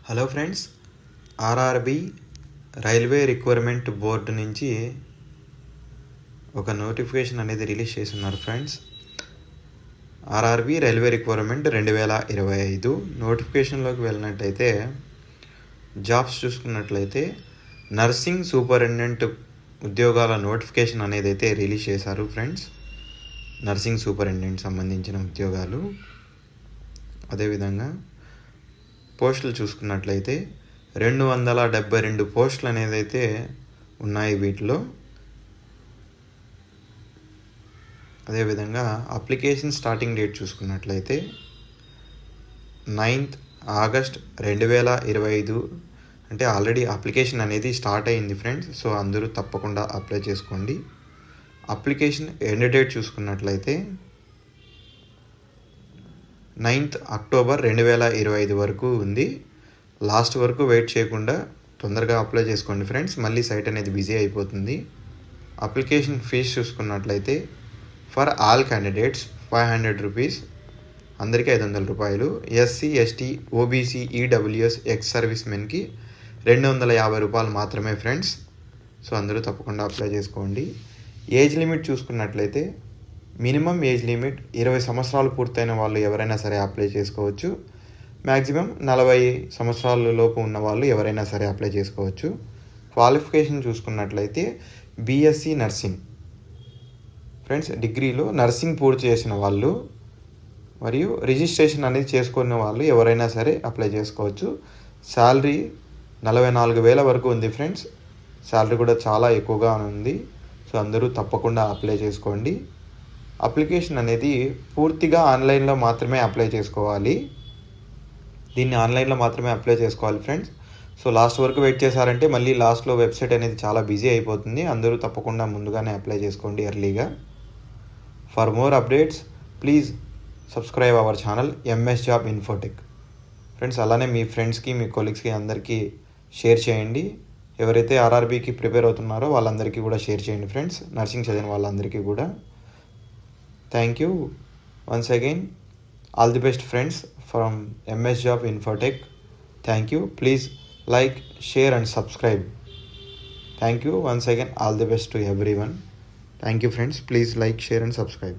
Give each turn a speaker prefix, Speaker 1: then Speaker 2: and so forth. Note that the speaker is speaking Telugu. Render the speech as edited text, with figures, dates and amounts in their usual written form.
Speaker 1: Hello friends, RRB railway requirement board నుంచి ఒక నోటిఫికేషన్ అనేది రిలీజ్ చేస్తున్నారు ఫ్రెండ్స్. ఆర్ఆర్బి రైల్వే రిక్వైర్మెంట్ 2025 నోటిఫికేషన్లోకి వెళ్ళినట్టయితే జాబ్స్ చూసుకున్నట్లయితే నర్సింగ్ సూపరింటెండెంట్ ఉద్యోగాల నోటిఫికేషన్ అనేది అయితే రిలీజ్ చేశారు ఫ్రెండ్స్. నర్సింగ్ సూపరింటెండెంట్ సంబంధించిన ఉద్యోగాలు. అదేవిధంగా పోస్టులు చూసుకున్నట్లయితే 272 పోస్టులు అనేది అయితే ఉన్నాయి వీటిలో. అదేవిధంగా అప్లికేషన్ స్టార్టింగ్ డేట్ చూసుకున్నట్లయితే 9th August 2025. అంటే ఆల్రెడీ అప్లికేషన్ అనేది స్టార్ట్ అయ్యింది ఫ్రెండ్స్. సో అందరూ తప్పకుండా అప్లై చేసుకోండి. అప్లికేషన్ ఎండ్ డేట్ చూసుకున్నట్లయితే 9th October 2025 వరకు ఉంది. లాస్ట్ వరకు వెయిట్ చేయకుండా తొందరగా అప్లై చేసుకోండి ఫ్రెండ్స్, మళ్ళీ సైట్ అనేది బిజీ అయిపోతుంది. అప్లికేషన్ ఫీజు చూసుకున్నట్లయితే ఫర్ ఆల్ క్యాండిడేట్స్ 500 రూపీస్, అందరికీ 500 రూపాయలు. SC, ST, OBC, EWS, ex service మెన్కి 250 రూపాయలు మాత్రమే ఫ్రెండ్స్. సో అందరూ తప్పకుండా అప్లై చేసుకోండి. ఏజ్ లిమిట్ చూసుకున్నట్లయితే మినిమం ఏజ్ లిమిట్ 20 సంవత్సరాలు పూర్తయిన వాళ్ళు ఎవరైనా సరే అప్లై చేసుకోవచ్చు. మ్యాక్సిమం 40 సంవత్సరాల లోపు ఉన్న వాళ్ళు ఎవరైనా సరే అప్లై చేసుకోవచ్చు. క్వాలిఫికేషన్ చూసుకున్నట్లయితే బీఎస్సీ నర్సింగ్ ఫ్రెండ్స్, డిగ్రీలో నర్సింగ్ పూర్తి చేసిన వాళ్ళు మరియు రిజిస్ట్రేషన్ అనేది చేసుకున్న వాళ్ళు ఎవరైనా సరే అప్లై చేసుకోవచ్చు. శాలరీ 44,000 వరకు ఉంది ఫ్రెండ్స్. శాలరీ కూడా చాలా ఎక్కువగా ఉంది. సో అందరూ తప్పకుండా అప్లై చేసుకోండి. అప్లికేషన్ అనేది పూర్తిగా ఆన్లైన్లో మాత్రమే అప్లై చేసుకోవాలి. దీన్ని ఆన్లైన్లో మాత్రమే అప్లై చేసుకోవాలి ఫ్రెండ్స్. సో లాస్ట్ వరకు వెయిట్ చేశారంటే మళ్ళీ లాస్ట్లో వెబ్సైట్ అనేది చాలా బిజీ అయిపోతుంది. అందరూ తప్పకుండా ముందుగానే అప్లై చేసుకోండి ఎర్లీగా. For more updates please subscribe our channel MS job Infotech friends. అలానే మీ ఫ్రెండ్స్కి, మీ కొలీగ్స్కి అందరికీ షేర్ చేయండి. ఎవరైతే ఆర్ఆర్బీకి ప్రిపేర్ అవుతున్నారో వాళ్ళందరికీ కూడా షేర్ చేయండి ఫ్రెండ్స్, నర్సింగ్ చదివిన వాళ్ళందరికీ కూడా. Thank you once again. All the best friends from MS Job Infotech. Thank you. Please like, share and subscribe. Thank you once again. All the best to everyone. Thank you friends. Please like, share and subscribe.